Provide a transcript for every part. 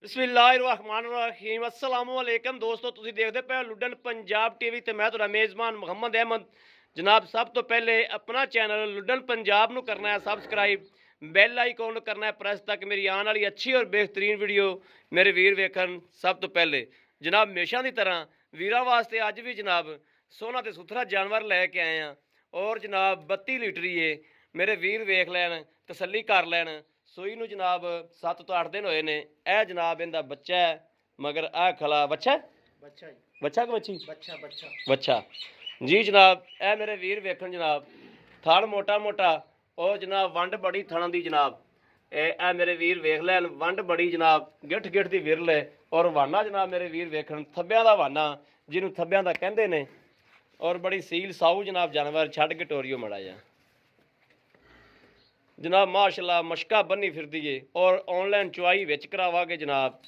बिस्मिल्लाहिर्रहमानिर्रहीम अस्सलामुअलैकुम दोस्तों, ਤੁਸੀਂ ਦੇਖਦੇ ਪਏ ਲੁੱਡਨ ਪੰਜਾਬ ਟੀਵੀ ਤੇ ਮੈਂ ਤੁਹਾਡਾ ਮੇਜ਼ਬਾਨ ਮੁਹੰਮਦ ਅਹਿਮਦ। ਜਨਾਬ, ਸਭ ਤੋਂ ਪਹਿਲੇ ਆਪਣਾ ਚੈਨਲ ਲੁੱਡਨ ਪੰਜਾਬ ਨੂੰ ਕਰਨਾ ਹੈ ਸਬਸਕ੍ਰਾਈਬ, ਬੈਲ ਆਈਕਨ ਨੂੰ ਕਰਨਾ ਹੈ ਪ੍ਰੈਸ ਤੱਕ ਮੇਰੀ ਆਉਣ ਵਾਲੀ ਅੱਛੀ ਔਰ ਬਿਹਤਰੀਨ ਵੀਡੀਓ ਮੇਰੇ ਵੀਰ ਵੇਖਣ ਸਭ ਤੋਂ ਪਹਿਲੇ। ਜਨਾਬ, ਹਮੇਸ਼ਾ ਦੀ ਤਰ੍ਹਾਂ ਵੀਰਾਂ ਵਾਸਤੇ ਅੱਜ ਵੀ ਜਨਾਬ ਸੋਹਣਾ ਤੇ ਸੁਥਰਾ ਜਾਨਵਰ ਲੈ ਕੇ ਆਏ ਆ ਔਰ ਜਨਾਬ 32 ਲੀਟਰੀ ਏ। ਮੇਰੇ ਵੀਰ ਵੇਖ ਲੈਣ, ਤਸੱਲੀ ਕਰ ਲੈਣ। ਸੂਈ ਨੂੰ ਜਨਾਬ 7 ਤੋਂ 8 ਦਿਨ ਹੋਏ ਨੇ। ਇਹ ਜਨਾਬ ਇਹਦਾ ਬੱਚਾ ਹੈ, ਮਗਰ ਆਹ ਖਲਾ ਬੱਚਾ ਬੱਚਾ ਜੀ, ਬੱਚਾ ਕਿ ਬੱਚੀ ਬੱਚਾ ਬੱਚਾ ਬੱਚਾ ਜੀ। ਜਨਾਬ ਇਹ ਮੇਰੇ ਵੀਰ ਵੇਖਣ ਜਨਾਬ ਥਣ ਮੋਟਾ ਮੋਟਾ ਉਹ ਜਨਾਬ ਵੰਡ ਬੜੀ ਥਣਾਂ ਦੀ ਜਨਾਬ। ਇਹ ਮੇਰੇ ਵੀਰ ਵੇਖ ਲੈਣ, ਵੰਡ ਬੜੀ ਜਨਾਬ, ਗਿੱਠ ਗਿੱਠ ਦੀ ਵਿਰਲ ਹੈ ਔਰ ਵਾਨਾ ਜਨਾਬ ਮੇਰੇ ਵੀਰ ਵੇਖਣ ਥੱਬਿਆਂ ਦਾ ਵਾਨਾ ਜਿਹਨੂੰ ਥੱਬਿਆਂ ਦਾ ਕਹਿੰਦੇ ਨੇ ਔਰ ਬੜੀ ਸੀਲ ਸਾਊ ਜਨਾਬ ਜਾਨਵਰ। ਛੱਡ ਕੇ ਟੋਰੀਓ ਮੜਾ ਜਾ जनाब माशाल्लाह मशका बनी फिरदी है और ऑनलाइन चुआई विच करावांगे जनाब।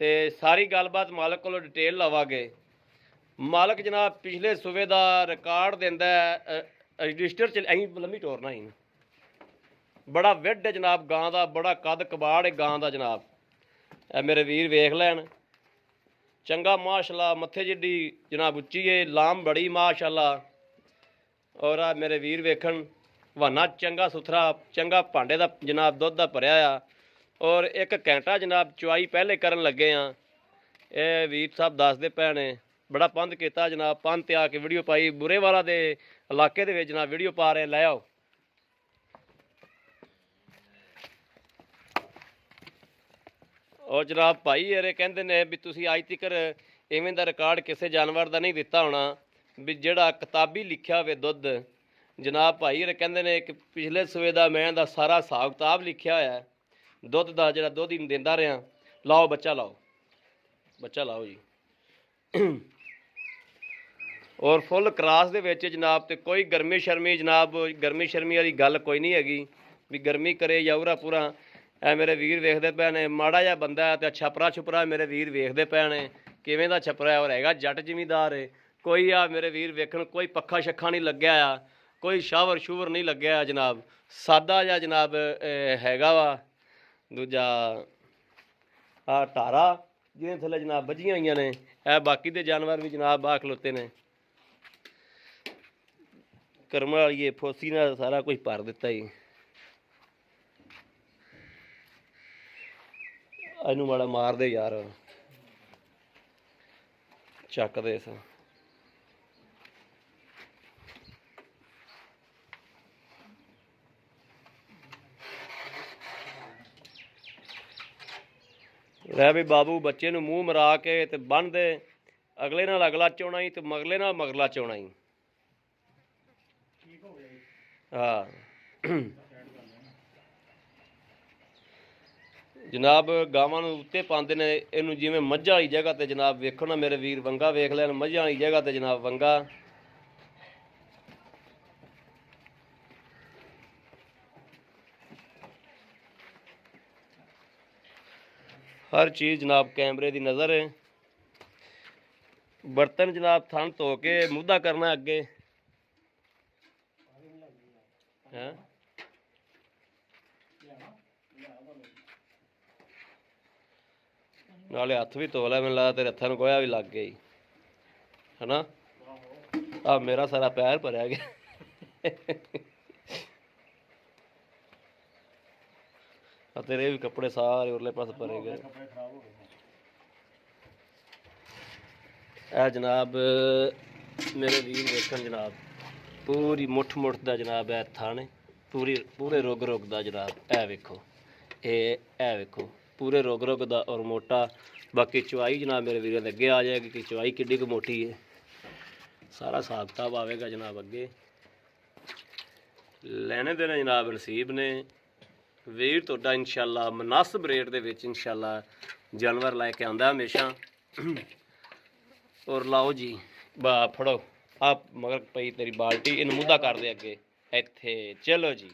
तो सारी गलबात मालक को डिटेल लवांगे। मालक जनाब पिछले सूबे का रिकॉर्ड देंदा है रजिस्टर च अं लम्मी टोरना ही बड़ा विड है जनाब गां का, बड़ा कद कबाड़ है गां का जनाब। मेरे वीर वेख लैन, चंगा माशाल्लाह मत्थे जिड्डी जनाब उच्ची है, लाम बड़ी माशाल्लाह। और आ मेरे वीर वेखन वाना चंगा सुथरा चंगा भांडे का जनाब दुध का भरिया आ और एक घंटा जनाब चुआई पहले करन लगे हाँ। ये वीर साहब दसदे पे ने बड़ा पंध किया जनाब, पंध ते आके वीडियो पाई बुरे वाला दे इलाके दे विच जनाब वीडियो पा रहे। लै आओ और जनाब भाई ये कहते ने भी तुसीं अज तक इवें दा रिकॉर्ड किसी जानवर का नहीं दिता होना भी जिहड़ा किताबी लिखिया होवे दुध। जनाब भाई ये कहते हैं कि पिछले सूबे का मैं दा सारा हिसाब किताब लिखिया होया दुध का, जिहड़ा दुध ही देंदा रहा। लाओ बच्चा लाओ, बच्चा लाओ जी। और फुल क्रास दे विच जनाब ते कोई गर्मी शर्मी जनाब, गर्मी शर्मी वाली गल कोई नहीं हैगी भी गर्मी करे या उरा पूरा। ए मेरे वीर वेखदे पे ने, माड़ा जिहा बंदा है तो छपरा छुपरा मेरे वीर वेखदे पे ने किवें दा छपरा है और हैगा जट जिमीदार है। कोई आ मेरे वीर वेखण कोई पक्खा शक्खा नहीं लग्या आ, कोई शावर शूवर नहीं लग्या जनाब, सादा जा जनाब हैगा वा। दूजा आ टारा जिन्हें थले जनाब बजियां हुई ने। ए बाकी दे जानवर भी जनाब आ खलोते ने करम वाली फोसी ने सारा कुछ भर दिता ही। इनू माड़ा मार दे यार, चक दे इस रह भी बाबू बच्चे नूं मूँह मरा के ते बन दे, अगले नाल अगला चोना ही तो मगले नाल मगला चोना ही। हाँ जनाब गावां नूं उत्ते पांदे ने इनू जिवें मझां वाली जगह ते जनाब वेखो ना मेरे वीर वंगा वेख लैन, मझां वाली जगह ते जनाब वंगा। हर चीज़ जनाब कैमरे की नज़र है। बर्तन जनाब थन धो के मुद्दा करना अगे है। नाले हथ भी धो लै, मैनूं लगदा तेरे हत्थां नूं गोहा भी लग गया है ना। आ मेरा सारा पैर भरिया गया तेरे भी कपड़े सारे उरले पास भरे गए। ए जनाब मेरे वीर वेखन जनाब पूरी मुठ मुठ का जनाब है थाने पूरी पूरे रुग रुग का जनाब। ए वेखो ए वेखो पूरे रुग रुग का और मोटा। बाकी चुआई जनाब मेरे वीर अगे आ जाएगी कि चुआई किड्डी क मोटी है, सारा हिसाब किताब आवेगा जनाब अगे। लेने देने जनाब नसीब ने। वीर तुहाडा इंशाअल्लाह मुनासिब रेट दे विच इंशाअल्लाह जानवर लैके आंदा हमेशा। और लाओ जी बा फड़ो आप मगर पई तेरी बाल्टी, इन मुद्दा कर दे अगे इत्थे। चलो जी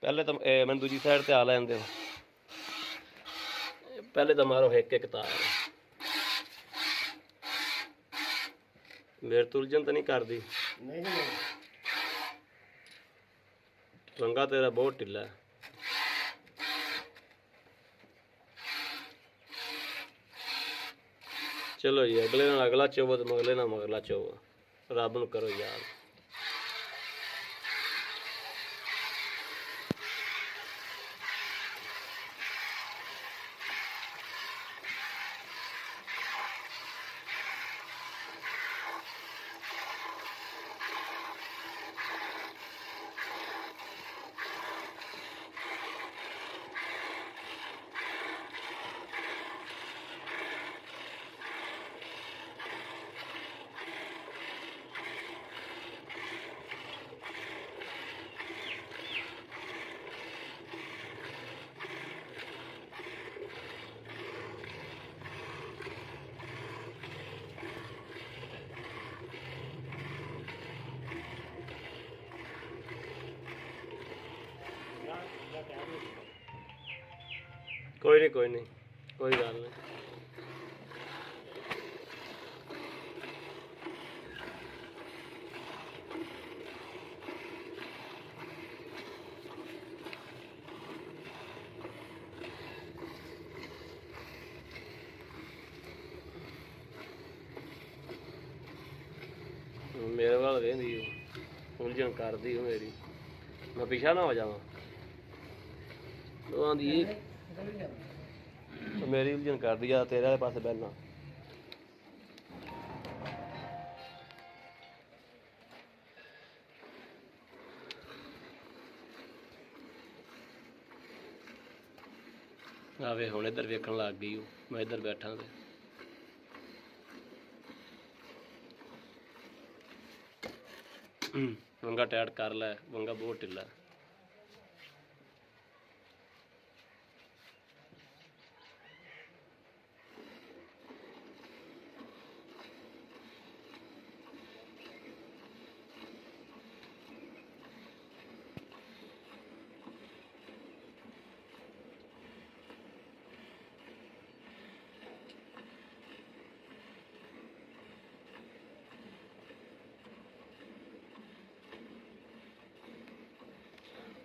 पहले तो मैं दूजी साइड ते आ लैन दो, पहले तो मारो एक एक तार। मेरे तो उलझन तो नहीं कर दी, रंगा तेरा बहुत ढिला है। ਚਲੋ ਜੀ, ਅਗਲੇ ਨਾਲ ਅਗਲਾ ਚੋਵੋ ਤੇ ਮਗਲੇ ਨਾਲ ਮਗਲਾ ਚੋਵੋ। ਰੱਬ ਨੂੰ ਕਰੋ ਯਾਦ। ਕੋਈ ਨਹੀਂ, ਕੋਈ ਨਹੀਂ, ਕੋਈ ਗੱਲ ਨਹੀਂ। ਮੇਰੇ ਵੱਲ ਵੇਂਦੀ ਉਲਝਣ ਕਰਦੀ ਉਹ ਮੇਰੀ, ਮੈਂ ਪਿਛਾ ਨਾ ਹੋ ਜਾਵਾਂ। ਉਹ ਆਂਦੀ ਮੇਰੀ ਉਲਝਣ ਕਰਦੀ ਆ, ਤੇਰੇ ਵਾਲੇ ਪਾਸੇ ਬਹਿਣਾ। ਆਵੇ ਹੁਣ ਇੱਧਰ ਵੇਖਣ ਲੱਗ ਗਈ ਉਹ, ਮੈਂ ਇੱਧਰ ਬੈਠਾ ਤੇ ਵੰਗਾ ਟੈਟ ਕਰ ਲੈ, ਵੰਗਾ ਬਹੁਤ ਢਿੱਲਾ।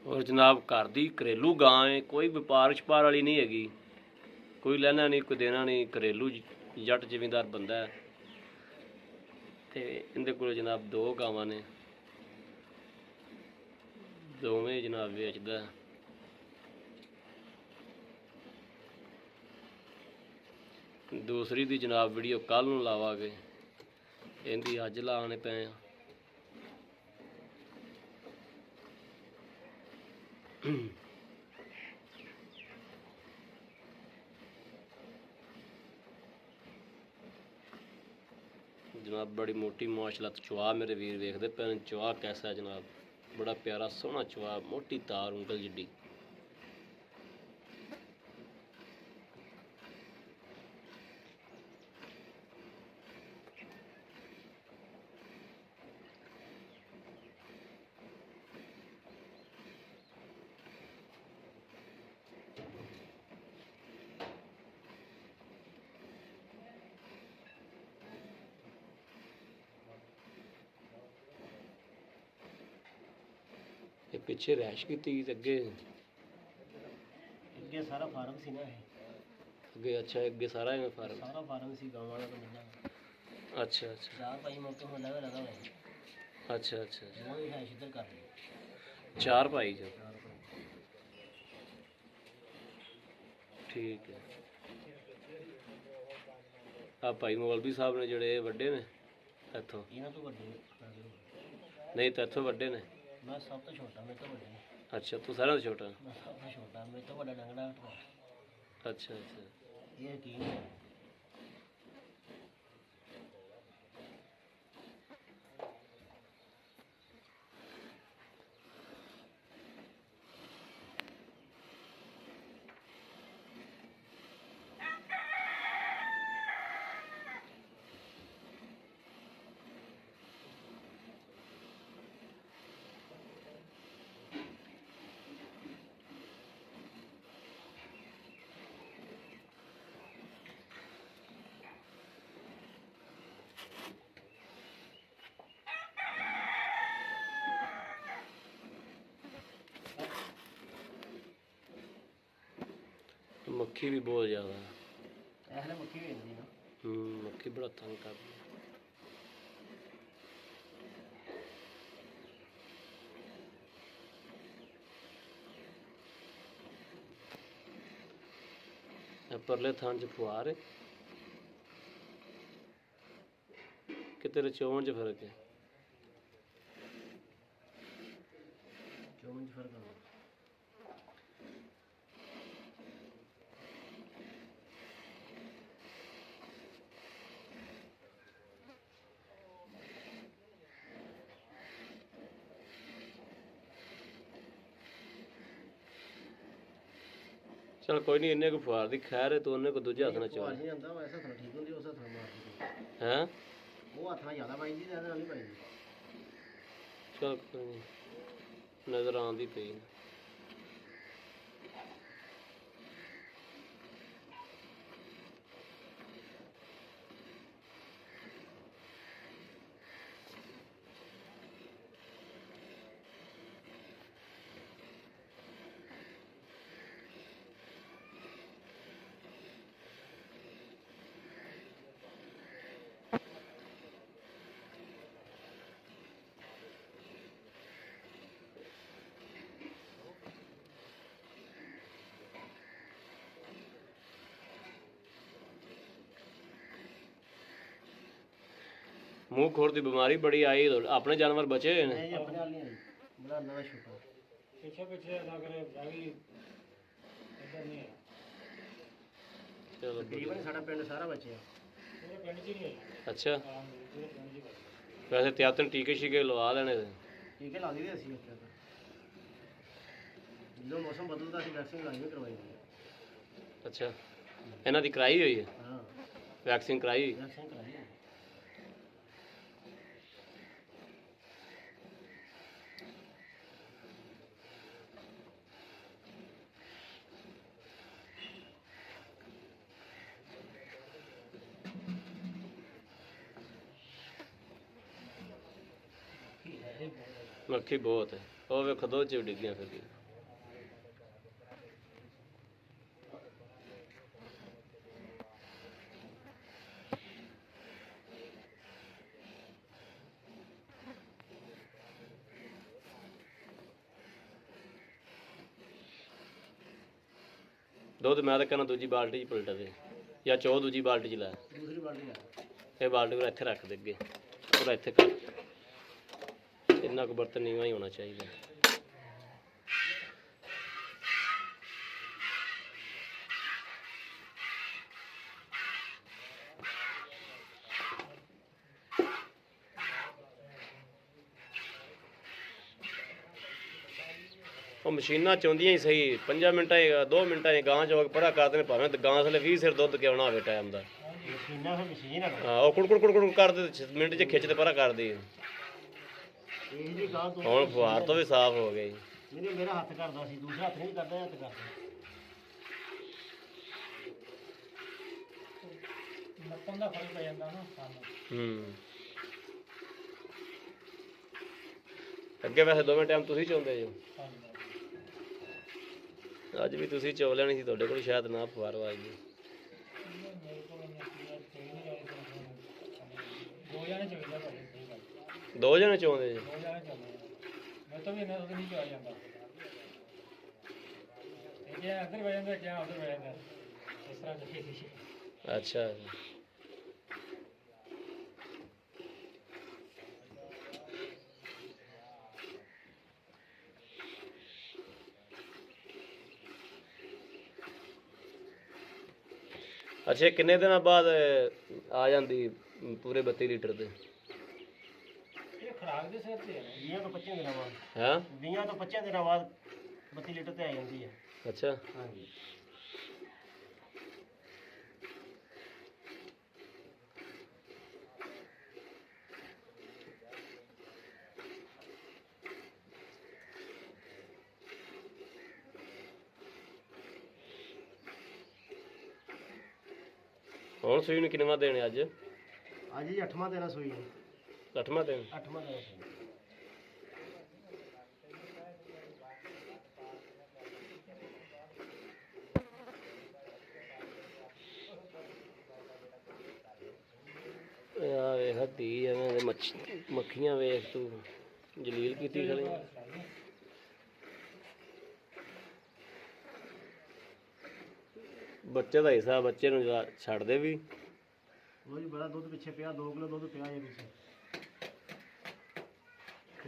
और जनाब घर की घरेलू गां है, कोई व्यापार छपार वाली नहीं हैगी, कोई लेना नहीं कोई देना नहीं, घरेलू जट जिमींदार बंदा है। ते इहदे कोल जनाब 2 गावां ने, दोवें जनाब बेचदा। दूसरी दी जनाब वीडियो कल नूं लावांगे, इहदी अज लाने पे आ। जनाब बड़ी मोटी माशाअल्लाह चुआ मेरे वीर वेखदे पे, चुआ कैसा है जनाब, बड़ा प्यारा सोहना चुआ, मोटी तार उंगल जिड्डी। ये पिछे रैश की अगे ਅੱਗੇ ਸਾਰਾ ਫਾਰਮ ਸੀ ਨਾ ਇਹ अगे, अच्छा अगे सारा है फार्म। ਸਾਰਾ ਫਾਰਮ ਸੀ ਗਾਵਾਂ ਦਾ ਤਾਂ ਮਿਲਣਾ। अच्छा अच्छा ਚਾਰ ਭਾਈ ਮੌਕੇ ਹੁਣ ਲਗਾ ਲਗਾ ਹੋਇਆ अच्छा अच्छा अच्छा। ਦੋਵੇਂ ਹੈ ਇੱਧਰ ਕਰ ਲਈ 4 भाई जो, ਚਾਰ ਭਾਈ ठीक है। आ भाई मौलवी साहब ने जोड़े वड्डे ने इत्थों, ਇਹਨਾਂ ਤੋਂ ਵੱਡੇ नहीं तो इत्थों वड्डे ने। ਮੈਂ ਸਭ ਤੋਂ ਛੋਟਾ, ਮੇਰੇ ਤੋਂ ਵੱਡੇ अच्छा तू सारा तो छोटा। ਮੈਂ ਸਭ ਤੋਂ ਛੋਟਾ, ਮੇਰੇ ਤੋਂ ਵੱਡਾ ਡੰਗੜਾ अच्छा अच्छा। ਇਹ ਯਕੀਨ ਹੈ। मक्खी भी बहुत ज़्यादा है। ਇਹ ਨਾ ਮੱਖੀ ਹੋ ਜਾਂਦੀ ਨਾ। ਮੱਖੀ ਬੜਾ ਤੰਗ ਕਰਦੀ। ਇਹ ਪਰਲੇ ਥਾਂ 'ਚ ਫੁਆਰ ਹੈ ਕਿ ਤੇਰੇ ਚੋਣ 'ਚ ਫਰਕ ਹੈ? ਚੋਣ 'ਚ ਫਰਕ ਆਉਂਦਾ। ਚਲ ਕੋਈ ਨਹੀਂ, ਇੰਨੇ ਕੋ ਫੁਆਰ ਦੀ ਖੈਰ ਹੈ, ਤੂੰ ਉਹਨੇ ਕੋ ਦੂਜੇ ਹੱਥ ਨਾਲ ਚੋ। ਨਹੀਂ ਆਉਂਦਾ, ਉਹ ਐਸਾ ਥੋੜਾ ਠੀਕ ਹੁੰਦੀ, ਉਸ ਹੱਥ ਨਾਲ ਮਾਰਦੀ। ਹੈਂ? ਉਹ ਹੱਥ ਨਾਲ ਜ਼ਿਆਦਾ ਪਾਈਦੀ ਤੇ ਇਹਦੇ ਨਾਲ ਨਹੀਂ ਪਾਈਦੀ। ਚਲ ਕੋਈ ਨਹੀਂ, ਨਜ਼ਰ ਆਉਂਦੀ ਪਈ। ਮੂੰਹ ਖੋਰ ਦੀ ਬਿਮਾਰੀ ਬੜੀ ਆਈ, ਆਪਣੇ ਜਾਨਵਰ ਬਚੇ ਹੋਏ ਨੇ। ਨਹੀਂ ਆਪਣੇ ਨਾਲ ਨਹੀਂ ਆਈ, ਬੜਾ ਨਵਾਂ ਛੋਟਾ। ਪਿੱਛੇ ਪਿੱਛੇ ਲੱਗ ਰਿਹਾ ਜਾਗੀ ਇੱਧਰ ਨਹੀਂ ਹੈ। ਚਲੋ ਤਕਰੀਬਨ ਸਾਡਾ ਪਿੰਡ ਸਾਰਾ ਬਚਿਆ। ਪੂਰੇ ਪਿੰਡ 'ਚ ਹੀ ਨਹੀਂ ਹੈ। ਅੱਛਾ, ਪੂਰੇ ਪਿੰਡ 'ਚ ਹੀ ਬਚਿਆ। ਵੈਸੇ ਤਿਆਤਨ ਟੀਕੇ ਸ਼ੀਕੇ ਲਵਾ ਲੈਣੇ ਸੀ। ਟੀਕੇ ਲਾ ਦਈਦੇ ਅਸੀਂ ਉੱਥੇ ਤਾਂ। ਜਦੋਂ ਮੌਸਮ ਬਦਲਦਾ ਅਸੀਂ ਵੈਕਸੀਨ ਲਾਈ ਵੀ ਕਰਵਾਈ ਦੀ ਹੈ। ਅੱਛਾ, ਇਹਨਾਂ ਦੀ ਕਰਾਈ ਹੋਈ ਹੈ ਹਾਂ, ਵੈਕਸੀਨ? ਕਰਾਈ ਹੋਈ। ਵੈਕਸੀਨ ਕਰਾਈ ਹੈ। ਮੱਖੀ ਬਹੁਤ ਹੈ, ਉਹ ਵੇਖੋ ਦੋ ਚ ਡਿੱਗੀਆਂ ਫਿਰਦੀਆਂ। ਦੁੱਧ ਮੈਂ ਤਾਂ ਕਹਿੰਦਾ ਦੂਜੀ ਬਾਲਟੀ 'ਚ ਪਲਟਾ ਦੇ, ਜਾਂ ਚੋ ਦੂਜੀ ਬਾਲਟੀ 'ਚ ਲੈ। ਦੂਸਰੀ ਬਾਲਟੀ ਲੈ। ਇਹ ਬਾਲਟੀ ਪੂਰਾ ਇੱਥੇ ਰੱਖ ਦੇ ਅੱਗੇ, ਪੂਰਾ ਇੱਥੇ ਕਰ। ਇੰਨਾ ਕੁ ਬਰਤਨ ਨੀਵਾਂ ਹੀ ਹੋਣਾ ਚਾਹੀਦਾ। ਉਹ ਮਸ਼ੀਨਾਂ ਚਾਹੁੰਦੀਆਂ ਹੀ ਸਹੀ, 5 ਮਿੰਟਾਂ 2 ਮਿੰਟਾਂ 'ਚ ਗਾਂ ਚੋਕ ਪਰਾ ਕਰਦੇ ਨੇ, ਭਾਵੇਂ ਗਾਂ ਥਲੇ 20 ਸਿਰ ਦੁੱਧ ਕਿਉਂ ਨਾ ਹੋਵੇ ਟਾਈਮ ਦਾ। ਮਸ਼ੀਨਾਂ ਫਿਰ ਮਸ਼ੀਨ ਹੈ। ਹਾਂ, ਉਹ ਕੁੜ ਕੁੜ ਕੁੜ ਕਰਦੇ ਮਿੰਟ 'ਚ ਖਿੱਚ ਤੇ ਪਰਾ ਕਰਦੀ। ਇਹ ਜੀ ਗਾਂ ਤੋਂ ਹੁਣ ਫੁਹਾਰ ਤੋਂ ਵੀ ਸਾਫ਼ ਹੋ ਗਈ। ਨਹੀਂ, ਮੇਰਾ ਹੱਥ ਕਰਦਾ ਸੀ, ਦੂਸਰਾ ਹੱਥ ਨਹੀਂ ਕਰਦਾ, ਹੱਥ ਕਰਦਾ। ਨੱਪਣ ਦਾ ਫਰਕ ਪੈ ਜਾਂਦਾ ਨਾ ਸਾਨੂੰ। ਅੱਗੇ ਵੈਸੇ ਦੋਵੇਂ ਟਾਈਮ ਤੁਸੀਂ ਚਾਹੁੰਦੇ ਜੋ, ਹਾਂਜੀ। ਅੱਜ ਵੀ ਤੁਸੀਂ ਚੋ ਲੈਣੀ ਸੀ, ਤੁਹਾਡੇ ਕੋਲ ਸ਼ਾਇਦ ਨਾ ਫੁਹਾਰ ਵਾਜਦੀ। ਮੇਰੇ ਕੋਲ ਨਹੀਂ ਆਈ। ਦੋ ਜਾਣੇ ਚਾਹੀਦਾ ਭਾਈ, ਸਹੀ ਗੱਲ। ਦੋ ਜਣੇ ਚਾਹੁੰਦੇ ਜੋ? ਦੋ ਜਾਣੇ ਚਾਹੁੰਦੇ। ਮੈਂ ਤਾਂ ਵੀ ਇਹਨਾਂ ਤੋਂ ਨਹੀਂ ਚਾ ਜਾਂਦਾ। ਇਹ ਜੇ ਅੰਦਰ ਬਹਿ ਜਾਂਦਾ, ਕਿਆ ਉੱਧਰ ਬਹਿ ਜਾਂਦਾ, ਇਸ ਤਰ੍ਹਾਂ ਚੱਲੀ ਸੀ। ਅੱਛਾ, ਅੱਛਾ, ਕਿੰਨੇ ਦਿਨਾਂ ਬਾਅਦ ਆ ਜਾਂਦੀ ਪੂਰੇ 32 ਲੀਟਰ ਤੇ? ਇਹ ਖੁਰਾਕ ਦੇ ਸਿਰ ਤੇ ਹੈ ਨਾ। 20 ਤੋਂ 25 ਦਿਨਾਂ ਬਾਅਦ। ਹਾਂ, 20 ਤੋਂ 25 ਦਿਨਾਂ ਬਾਅਦ 32 ਲੀਟਰ ਤੇ ਆ ਜਾਂਦੀ ਹੈ। ਅੱਛਾ। ਹਾਂਜੀ। ਹੁਣ ਸੂਈ ਨੂੰ ਕਿੰਨਵਾਂ ਦੇਣੇ ਅੱਜ? ਅੱਜ ਜੀ 8ਵਾਂ ਦਿਨ ਸੂਈ ਹੈ। 8ਵਾਂ ਦਿਨ? 8ਵਾਂ ਦਿਨ ਸੂਈ। ਕਿਹਾ ਧੀ ਐਵੇਂ ਦੇ ਮੱਖੀਆਂ ਵੇਖ ਤੂੰ ਜਲੀਲ ਕੀਤੀ ਖੜੀ। ਬੱਚੇ ਦਾ ਹਿੱਸਾ ਬੱਚੇ ਨੂੰ ਛੱਡ ਦੇ ਵੀ। ਉਹ ਜੀ ਬੜਾ ਦੁੱਧ ਪਿੱਛੇ ਪਿਆ, 2 ਕਿਲੋ ਦੁੱਧ ਪਿਆ ਜੇ ਪਿੱਛੇ।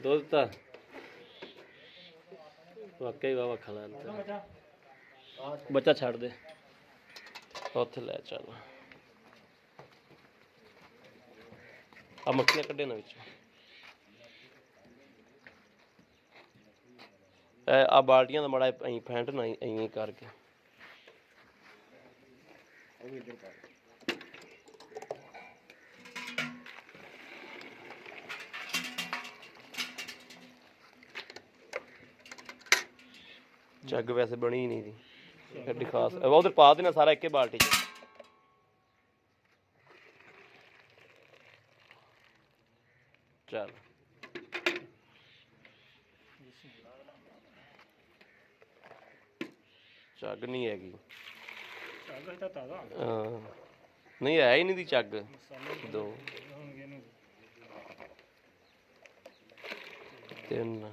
ਦੁੱਧ ਤਾਂ ਵਾਕਈ ਵਾਵਾ ਖਲਾ ਬੱਚਾ ਛੱਡ ਦੇ ਉੱਥੇ ਲੈ ਚੱਲ। ਆ ਮੱਖੀਆਂ ਕੱਢੇ ਨਾ ਵਿੱਚੋਂ। ਆ ਬਾਲਟੀਆਂ ਦਾ ਮਾੜਾ ਐਂ ਫੈਂਟ ਨਾ ਐਂ ਕਰਕੇ। ਉਹ ਵੀ ਇੱਧਰ ਕਰ। ਚੱਗ ਵੈਸੇ ਬਣੀ ਨਹੀਂ ਦੀ ਐਡੀ ਖਾਸ। ਉਧਰ ਪਾ ਦੇਣਾ ਸਾਰਾ ਇੱਕੇ ਬਾਲਟੀ 'ਚ। ਚੱਲ ਚੱਗ ਨਹੀਂ ਹੈਗੀ। ਹਾਂ ਨਹੀਂ ਹੈ ਹੀ ਨਹੀਂ ਦੀ ਚੱਗ। 2 3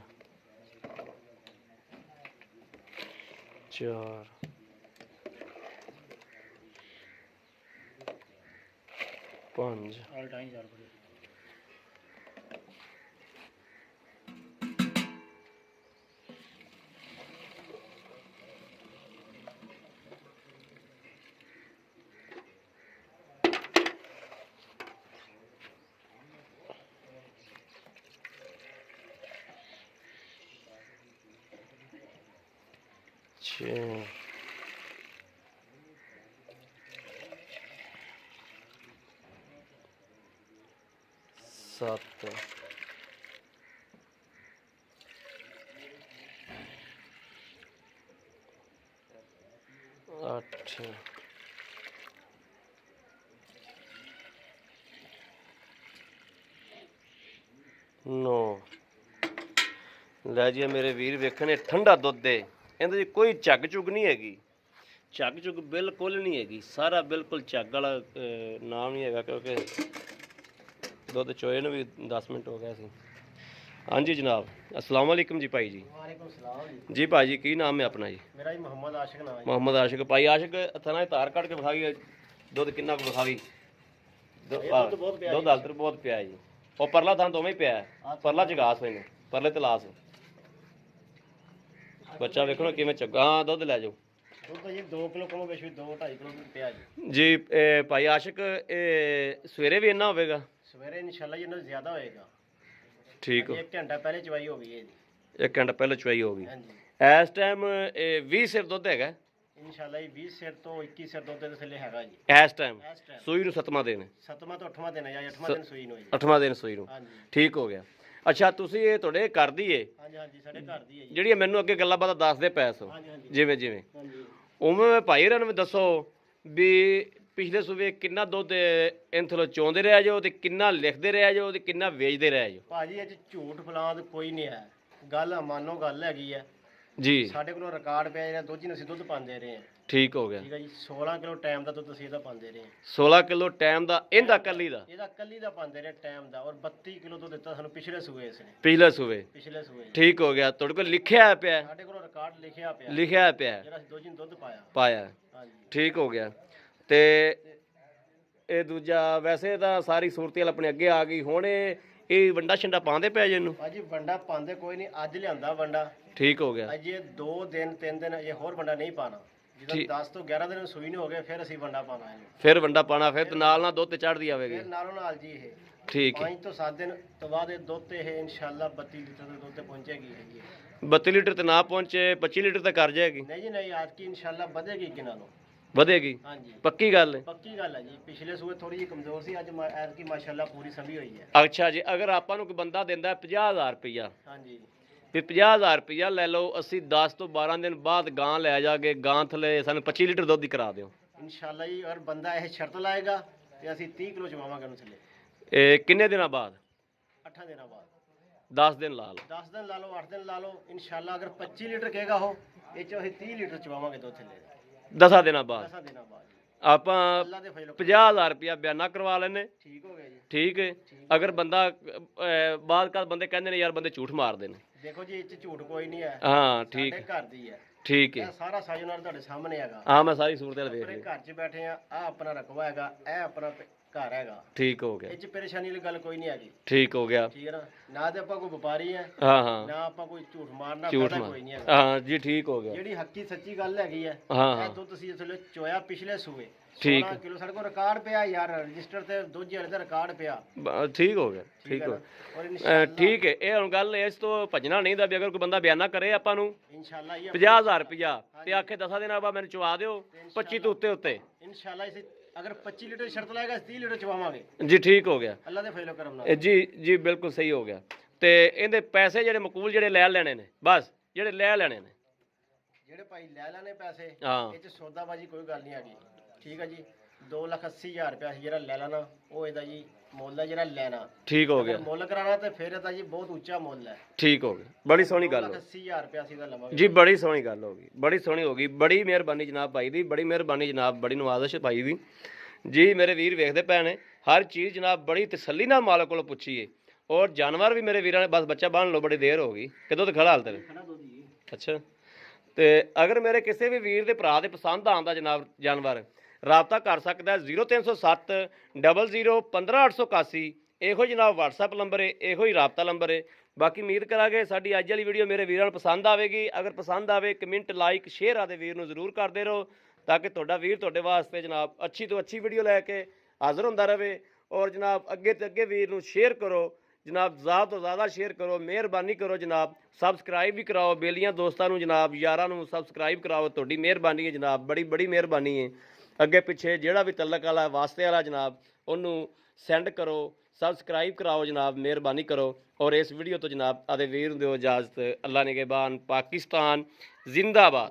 4 5 ਆਲ ਟਾਈਮ ਚੱਲ ਪੜੇ। 6 7 8 9। ਲੈ ਜੀ ਮੇਰੇ ਵੀਰ ਵੇਖਣੇ ਠੰਡਾ ਦੁੱਧ ਦੇ ਇਹਦੇ 'ਚ ਕੋਈ ਝੱਗ ਝੁੱਗ ਨਹੀਂ ਹੈਗੀ। ਝੱਗ ਝੁੱਗ ਬਿਲਕੁਲ ਨਹੀਂ ਹੈਗੀ। ਸਾਰਾ ਬਿਲਕੁਲ ਝੱਗ ਵਾਲਾ ਨਾਮ ਨਹੀਂ ਹੈਗਾ ਕਿਉਂਕਿ ਦੁੱਧ ਚੋਏ ਨੂੰ ਵੀ 10 ਮਿੰਟ ਹੋ ਗਿਆ ਸੀ। ਹਾਂਜੀ ਜਨਾਬ अस्सलाम वालेकुम जी भाई जी। ਵਾਲੇਕੁਮ ਸਲਾਮ ਜੀ। जी भाई जी की नाम है अपना जी? ਮੇਰਾ ਜੀ ਮੁਹੰਮਦ ਆਸ਼ਿਕ ਨਾਮ ਹੈ ਜੀ। मोहम्मद आशिक भाई आशिक थना तार कट के विखावी दुध किन्ना कुछ विखावी दुध बहुत पिया दुध हालत बहुत पिया जी। और परला थान दोवें पिया परला चगास होने परले ते लास बच्चा वेखो किवें चगा। हाँ दुध लै जाओ ਦੁੱਧ ਜੀ 2 ਕਿਲੋ ਕੋਲੋਂ ਵਿੱਚ ਵੀ 2-2.5 ਕਿਲੋ ਦੁੱਧ ਪਿਆ ਜੀ। जी भाई आशिक सवेरे भी इन्ना होगा? ਸਵੇਰੇ ਇਨਸ਼ਾਅੱਲਾ ਜੀ ਇਹਨਾਂ ਜ਼ਿਆਦਾ ਹੋਏਗਾ। ठीक हो 1 ਘੰਟਾ ਪਹਿਲੇ ਚਵਾਈ ਹੋ ਗਈ ਹੈ ਜੀ। 1 घंटा पहले चुवाई होगी। ਹਾਂਜੀ इस टाइम 20 सिर दुध है ਇਨਸ਼ਾਅੱਲਾ ਜੀ 20 ਸਿਰ ਤੋਂ 21 ਸਿਰ ਦੁੱਧ ਦੇ ਥੱਲੇ ਹੈਗਾ ਜੀ इस टाइम ਇਸ ਟਾਈਮ। ਸੂਈ ਨੂੰ 7ਵਾਂ ਦਿਨ ਹੈ। 7ਵਾਂ ਤੋਂ 8ਵਾਂ ਦਿਨ ਹੈ ਜਾਂ 8ਵਾਂ ਦਿਨ ਸੂਈ ਨੂੰ ਹੈ ਜੀ। 8ਵਾਂ ਦਿਨ ਸੂਈ ਨੂੰ। ਹਾਂਜੀ ਠੀਕ ਹੋ ਗਿਆ। ਅੱਛਾ ਤੁਸੀਂ ਇਹ ਤੁਹਾਡੇ ਘਰ ਦੀ ਏ ਹਾਂਜੀ ਹਾਂਜੀ ਸਾਡੇ ਘਰ ਦੀ ਹੈ ਜੀ। ਜਿਹੜੀਆਂ ਮੈਨੂੰ ਅੱਗੇ ਗੱਲਾਂ ਬਾਤਾਂ ਦੱਸਦੇ ਪਏ ਸੋ ਹਾਂਜੀ ਹਾਂਜੀ ਜਿਵੇਂ ਜਿਵੇਂ ਹਾਂਜੀ ਉਵੇਂ ਭਾਈ ਇਹਨਾਂ ਨੂੰ ਵੀ ਦੱਸੋ ਵੀ ਪਿਛਲੇ ਸੂਬੇ ਕਿੰਨਾ ਦੁੱਧ ਇੰਥਲੋਂ ਚੋਂਦੇ ਰਿਹਾ ਜੋ ਤੇ ਕਿੰਨਾ ਲਿਖਦੇ ਰਿਹਾ ਜੋ ਤੇ ਕਿੰਨਾ ਵੇਚਦੇ ਰਿਹਾ ਜੋ। ਭਾਜੀ ਇਹ 'ਚ ਝੂਠ ਫਲਾਦ ਕੋਈ ਨਹੀਂ ਹੈ। ਗੱਲ ਮਾਨੋ ਗੱਲ ਹੈਗੀ ਹੈ। ਜੀ ਸਾਡੇ ਕੋਲੋਂ ਰਿਕਾਰਡ ਪਿਆ ਜਿਹੜਾ ਦੋਜੀ ਨੂੰ ਅਸੀਂ ਦੁੱਧ ਪਾਉਂਦੇ ਰਹੇ ਹਾਂ। ਠੀਕ ਹੋ ਗਿਆ। ਠੀਕ ਹੈ ਜੀ 16 ਕਿਲੋ ਟਾਈਮ ਦਾ ਦੁੱਧ ਅਸੀਂ ਇਹਦਾ ਪਾਉਂਦੇ ਰਹੇ ਹਾਂ। 16 ਕਿਲੋ ਟਾਈਮ ਦਾ ਇਹਦਾ ਕੱਲੀ ਦਾ ਇਹਦਾ ਕੱਲੀ ਦਾ ਪਾਉਂਦੇ ਰਹੇ ਟਾਈਮ ਦਾ। ਔਰ 32 ਕਿਲੋ ਦੁੱਧ ਦਿੱਤਾ ਸਾਨੂੰ ਪਿਛਲੇ ਸੂਏ ਇਸ ਨੇ। ਪਿਛਲੇ ਸੂਬੇ। ਪਿਛਲੇ ਸੂਏ ਜੀ। ਠੀਕ ਹੋ ਗਿਆ। ਤੁਹਾਡੇ ਕੋਲ ਲਿਖਿਆ ਪਿਆ ਸਾਡੇ ਕੋਲ ਰਿਕਾਰਡ ਲਿਖਿਆ ਪਿਆ ਲਿਖਿਆ ਪਿਆ ਜਿਹੜਾ ਅਸੀਂ ਦੋਜੀ ਨੂੰ ਦੁੱਧ ਪਾਇਆ। ਪਾਇਆ। ਹਾਂਜੀ ਠੀਕ ਹੋ ਗਿਆ। ਤੇ ਇਹ ਦੂਜਾ ਵੈਸੇ ਤਾਂ ਸਾਰੀ ਸੂਰਤੀਆਂ ਆਪਣੇ ਅੱਗੇ ਆ ਗਈ ਹੁਣ ਇਹ ਵੰਡਾ ਛੰਡਾ ਪਾਉਂਦੇ ਪਏ ਜਿਹਨੂੰ। ਭਾਜੀ ਵੰਡਾ ਪਾਉਂਦੇ ਕੋਈ ਨਹੀਂ। ਅੱਜ ਲਿਆਂਦਾ ਵੰਡਾ। ਠੀਕ ਹੋ ਗਿਆ। ਅਜੇ 2 ਦਿਨ 3 ਦਿਨ ਅਜੇ ਹੋਰ ਵੰਡਾ ਨਹੀਂ ਪਾਣਾ। ਜਦੋਂ 10 ਤੋਂ 11 ਦਿਨ ਸੂਈ ਨਹੀਂ ਹੋ ਗਏ ਫਿਰ ਅਸੀਂ ਵੰਡਾ ਪਾਣਾ ਇਹਨੂੰ। ਫਿਰ ਵੰਡਾ ਪਾਣਾ ਫਿਰ ਤੇ ਨਾਲ ਦੁੱਧ ਤੇ ਚੜਦੀ ਆਵੇਗੀ। ਫਿਰ ਨਾਲੋਂ ਨਾਲ ਜੀ ਇਹ ਠੀਕ ਹੈ। 5 ਤੋਂ 7 ਦਿਨ ਤੋਂ ਬਾਅਦ ਇਹ ਦੁੱਧ ਤੇ ਇਹ ਇਨਸ਼ਾਅੱਲਾ 32 ਲੀਟਰ ਦੇ ਦੁੱਧ ਤੇ ਪਹੁੰਚੇਗੀ ਹੈਗੀ। 32 ਲੀਟਰ ਤੇ ਨਾ ਪਹੁੰਚੇ 25 ਲੀਟਰ ਤੇ ਕਰ ਜਾਏਗੀ। ਨਹੀਂ ਜੀ ਨਹੀਂ ਅੱਜ ਕੀ ਇਨਸ਼ਾਅੱਲਾ ਵਧੇਗੀ ਕਿ ਨਾਲੋਂ। ਵਧੇਗੀ ਹਾਂਜੀ ਪੱਕੀ ਗੱਲ ਹੈ। ਪੱਕੀ ਗੱਲ ਹੈ ਜੀ। ਪਿਛਲੇ ਸੂਏ ਥੋੜੀ ਜਿਹੀ ਕਮਜ਼ੋਰ ਸੀ ਅੱਜ ਐਤ ਕੀ ਮਾਸ਼ਾਅੱਲਾ ਪੂਰੀ ਸੰਭੀ ਹੋਈ ਹੈ। ਅੱਛਾ ਜੀ ਅਗਰ ਆਪਾਂ ਨੂੰ ਕੋਈ ਬੰਦਾ ਦਿੰਦਾ 50000 ਰੁਪਇਆ ਹਾਂਜੀ ਵੀ 50000 ਰੁਪਇਆ ਲੈ ਲਓ ਅਸੀਂ 10 ਤੋਂ 12 ਦਿਨ ਬਾਅਦ ਗਾਂ ਲੈ ਜਾਗੇ ਗਾਂ ਥਲੇ ਸਾਨੂੰ 25 ਲੀਟਰ ਦੁੱਧ ਹੀ ਕਰਾ ਦਿਓ। ਇਨਸ਼ਾਅੱਲਾ ਜੀ ਅਗਰ ਬੰਦਾ ਇਹ ਸ਼ਰਤ ਲਾਏਗਾ ਤੇ ਅਸੀਂ 30 ਕਿਲੋ ਚਵਾਵਾਂਗੇ ਉਹਨੂੰ ਥੱਲੇ। ਇਹ ਕਿੰਨੇ ਦਿਨਾਂ ਬਾਅਦ? 8 ਦਿਨਾਂ ਬਾਅਦ। 10 ਦਿਨ ਲਾ ਲਓ। 10 ਦਿਨ ਲਾ ਲਓ 8 ਦਿਨ ਲਾ ਲਓ ਇਨਸ਼ਾਅੱਲਾ ਅਗਰ 25 ਲੀਟਰ ਕਹੇਗਾ ਉਹ ਇਹ ਚੋਂ ਅਸੀਂ 30 ਲੀਟਰ ਚਵਾਵਾਂਗੇ ਦੁੱਧ ਥੱਲੇ। 10 ਦਿਨਾਂ ਬਾਅਦ। 10 ਦਿਨਾਂ ਬਾਅਦ। ਆਪਾਂ ਅੱਲਾ ਦੇ ਫਜ਼ਲ 50,000 ਰੁਪਇਆ ਬਿਆਨਾ ਕਰਵਾ ਲੈਨੇ। ਠੀਕ ਹੋ ਗਿਆ ਜੀ। ਠੀਕ ਹੈ। ਅਗਰ ਬੰਦਾ ਬਾਅਦ ਕੱਲ ਬੰਦੇ ਕਹਿੰਦੇ ਨੇ ਯਾਰ ਬੰਦੇ ਝੂਠ ਮਾਰਦੇ ਨੇ। ਦੇਖੋ ਜੀ, ਇਹ 'ਚ ਝੂਠ ਕੋਈ ਨਹੀਂ ਹੈ। ਹਾਂ ਠੀਕ ਸਾਡੇ ਘਰ ਦੀ ਹੈ। ਠੀਕ ਹੈ। ਇਹ ਸਾਰਾ ਸਾਜੋਨਾਰ ਤੁਹਾਡੇ ਸਾਹਮਣੇ ਹੈਗਾ। ਹਾਂ ਮੈਂ ਸਾਰੀ ਸੂਰਤ ਹਾਲ ਵੇਖ ਆਪਣੇ ਲਈ। ਘਰ 'ਚ ਬੈਠੇ ਆ, ਆ ਆਪਣਾ ਰਕਬਾ ਹੈਗਾ, ਇਹ ਆਪਣਾ ਘਰ ਹੈਗਾ। ਠੀਕ ਹੋ ਗਿਆ। ਇਹ 'ਚ ਪਰੇਸ਼ਾਨੀ ਵਾਲੀ ਗੱਲ ਕੋਈ ਨਹੀਂ ਹੈਗੀ। ਠੀਕ ਹੋ ਗਿਆ। ਠੀਕ ਹੈ ਨਾ, ਨਾ ਤੇ ਆਪਾਂ ਕੋਈ ਵਪਾਰੀ ਹੈ, ਹਾਂ ਹਾਂ ਨਾ ਆਪਾਂ ਕੋਈ ਝੂਠ ਮਾਰਨਾ ਝੂਠ ਪਤਾ ਮਾਰ ਕੋਈ ਨਹੀਂ ਹੈਗਾ। ਹਾਂ ਜੀ ਠੀਕ ਹੋ ਗਿਆ। ਜਿਹੜੀ ਹੱਕੀ ਸੱਚੀ ਗੱਲ ਹੈਗੀ ਹੈ, ਹਾਂ ਇਹ ਹਾਂ ਦੁੱਧ ਤੁਸੀਂ ਇਸ ਵੇਲੇ ਚੋਇਆ ਪਿਛਲੇ ਸੂਏ ਠੀਕ। 16 ਕਿਲੋ। ਸਾਡੇ ਕੋਲ ਰਿਕਾਰਡ ਪਿਆ ਯਾਰ, ਰਜਿਸਟਰ ਤੇ ਦੁੱਧ ਵਾਲੇ ਦਾ ਰਿਕਾਰਡ ਪਿਆ। ਠੀਕ ਹੋ ਗਿਆ। ਠੀਕ ਹੈ ਹੋ ਨਾ, ਔਰ ਠੀਕ ਹੈ। ਇਹ ਹੁਣ ਗੱਲ ਇਸ ਤੋਂ ਭੱਜਣਾ ਨਹੀਂ ਦਾ ਵੀ ਅਗਰ ਕੋਈ ਬੰਦਾ ਬਿਆਨਾ ਕਰੇ ਆਪਾਂ ਨੂੰ ਇਨਸ਼ਾਅੱਲਾ ਇਹ 50,000 ਰੁਪਇਆ ਤੇ ਆਖੇ 10 ਦਿਨਾਂ ਬਾਅਦ ਮੈਨੂੰ ਚਵਾ ਦਿਓ 25 ਤੋਂ ਉੱਤੇ ਇਨਸ਼ਾਅੱਲਾ ਇਸੇ ਅਗਰ 25 ਲੀਟਰ ਸ਼ਰਤ ਲਾਏਗਾ 30 ਲੀਟਰ ਚਵਾਵਾਂਗੇ। ਜੀ ਠੀਕ ਹੋ ਗਿਆ। ਅੱਲਾ ਦੇ ਫਜ਼ਲ ਕਰਮ ਨਾਲ। ਜੀ ਜੀ ਬਿਲਕੁਲ ਸਹੀ ਹੋ ਗਿਆ। ਤੇ ਇਹਦੇ ਪੈਸੇ ਜਿਹੜੇ ਮਕੂਲ ਜਿਹੜੇ ਲੈ ਲੈਣੇ ਨੇ, ਬਸ ਜਿਹੜੇ ਲੈ ਲੈਣੇ ਨੇ, ਜਿਹੜੇ ਭਾਈ ਲੈ ਲੈਣੇ ਪੈਸੇ, ਹਾਂ ਇਹ 'ਚ ਸੌਦਾਬਾਜੀ ਕੋਈ ਗੱਲ ਨਹੀਂ ਹੈਗੀ। ਠੀਕ ਹੈ ਜੀ। 2,80,000 ਰੁਪਇਆ ਜਿਹੜਾ ਲੈ ਲੈਣਾ ਉਹ ਇਹਦਾ ਜੀ ਮੁੱਲ ਹੈ ਜਿਹੜਾ ਲੈਣਾ। ਠੀਕ ਹੋ ਗਿਆ। ਅਗਰ ਮੁੱਲ ਕਰਾਣਾ ਤੇ ਫਿਰ ਇਹਦਾ ਜੀ ਬਹੁਤ ਉੱਚਾ ਮੁੱਲ ਹੈ। ਠੀਕ ਹੋ ਗਿਆ। ਬੜੀ ਸੋਹਣੀ ਗੱਲ ਹੋ 2,80,000 ਰੁਪਇਆ ਅਸੀਂ ਦਾ ਲਵਾਂਗੇ ਜੀ। ਬੜੀ ਸੋਹਣੀ ਗੱਲ ਹੋ ਗਈ। ਬੜੀ ਸੋਹਣੀ ਹੋ ਗਈ। ਬੜੀ ਮਿਹਰਬਾਨੀ ਜਨਾਬ ਭਾਈ ਦੀ। ਬੜੀ ਮਿਹਰਬਾਨੀ ਜਨਾਬ। ਬੜੀ ਨਵਾਜ਼ਿਸ਼ ਭਾਈ ਦੀ। ਜੀ ਮੇਰੇ ਵੀਰ ਵੇਖਦੇ ਪਏ ਨੇ ਹਰ ਚੀਜ਼ ਜਨਾਬ ਬੜੀ ਤਸੱਲੀ ਨਾਲ ਮਾਲਕ ਕੋਲੋਂ ਪੁੱਛੀਏ। ਔਰ ਜਾਨਵਰ ਵੀ ਮੇਰੇ ਵੀਰਾਂ ਨੇ ਬਸ ਬੱਚਾ ਬੰਨ ਲਓ, ਬੜੀ ਦੇਰ ਹੋ ਗਈ। ਕਿਦੋਂ ਤੇ ਖੜਾ ਹਾਲ ਤੇਰੇ? ਖੜਾ ਦੁੱਧ ਜੀ। ਅੱਛਾ। ਤੇ ਅਗਰ ਮੇਰੇ ਕਿਸੇ ਵੀ ਵੀਰ ਦੇ ਭਰਾ ਦੇ ਪਸੰਦ ਆਉਂਦਾ ਜਨਾਬ ਜਾਨਵਰ, ਰਾਬਤਾ ਕਰ ਸਕਦਾ 0307 00 15881। ਇਹੋ ਜਨਾਬ WhatsApp ਨੰਬਰ ਹੈ, ਇਹੋ ਹੀ ਰਾਬਤਾ ਨੰਬਰ ਹੈ। ਬਾਕੀ ਉਮੀਦ ਕਰਾਂਗੇ ਸਾਡੀ ਅੱਜ ਵਾਲੀ ਵੀਡੀਓ ਮੇਰੇ ਵੀਰਾਂ ਨੂੰ ਪਸੰਦ ਆਵੇਗੀ। ਅਗਰ ਪਸੰਦ ਆਵੇ ਕਮੈਂਟ ਲਾਈਕ ਸ਼ੇਅਰ ਆਦੇ ਵੀਰ ਨੂੰ ਜ਼ਰੂਰ ਕਰਦੇ ਰਹੋ, ਤਾਂ ਕਿ ਤੁਹਾਡਾ ਵੀਰ ਤੁਹਾਡੇ ਵਾਸਤੇ ਜਨਾਬ ਅੱਛੀ ਤੋਂ ਅੱਛੀ ਵੀਡੀਓ ਲੈ ਕੇ ਹਾਜ਼ਰ ਹੁੰਦਾ ਰਹੇ। ਔਰ ਜਨਾਬ ਅੱਗੇ ਤੇ ਅੱਗੇ ਵੀਰ ਨੂੰ ਸ਼ੇਅਰ ਕਰੋ ਜਨਾਬ, ਜ਼ਿਆਦਾ ਤੋਂ ਜ਼ਿਆਦਾ ਸ਼ੇਅਰ ਕਰੋ। ਮਿਹਰਬਾਨੀ ਕਰੋ ਜਨਾਬ, ਸਬਸਕ੍ਰਾਈਬ ਵੀ ਕਰਾਓ। ਬੇਲੀਆਂ ਦੋਸਤਾਂ ਨੂੰ ਜਨਾਬ ਯਾਰਾਂ ਨੂੰ ਸਬਸਕ੍ਰਾਈਬ ਕਰਾਓ। ਤੁਹਾਡੀ ਮਿਹਰਬਾਨੀ ਹੈ ਜਨਾਬ, ਬੜੀ ਬੜੀ ਮਿਹਰਬਾਨੀ ਹੈ। ਅੱਗੇ ਪਿੱਛੇ ਜਿਹੜਾ ਵੀ ਤਲਕ ਵਾਲਾ ਵਾਸਤੇ ਵਾਲਾ ਜਨਾਬ ਉਹਨੂੰ ਸੈਂਡ ਕਰੋ, ਸਬਸਕ੍ਰਾਈਬ ਕਰਾਓ ਜਨਾਬ, ਮਿਹਰਬਾਨੀ ਕਰੋ। ਔਰ ਇਸ ਵੀਡੀਓ ਤੋਂ ਜਨਾਬ ਆਦੇ ਵੀਰ ਨੂੰ ਦਿਓ ਇਜਾਜ਼ਤ। ਅੱਲਾ ਨਿਗਹਿਬਾਨ। ਪਾਕਿਸਤਾਨ ਜ਼ਿੰਦਾਬਾਦ।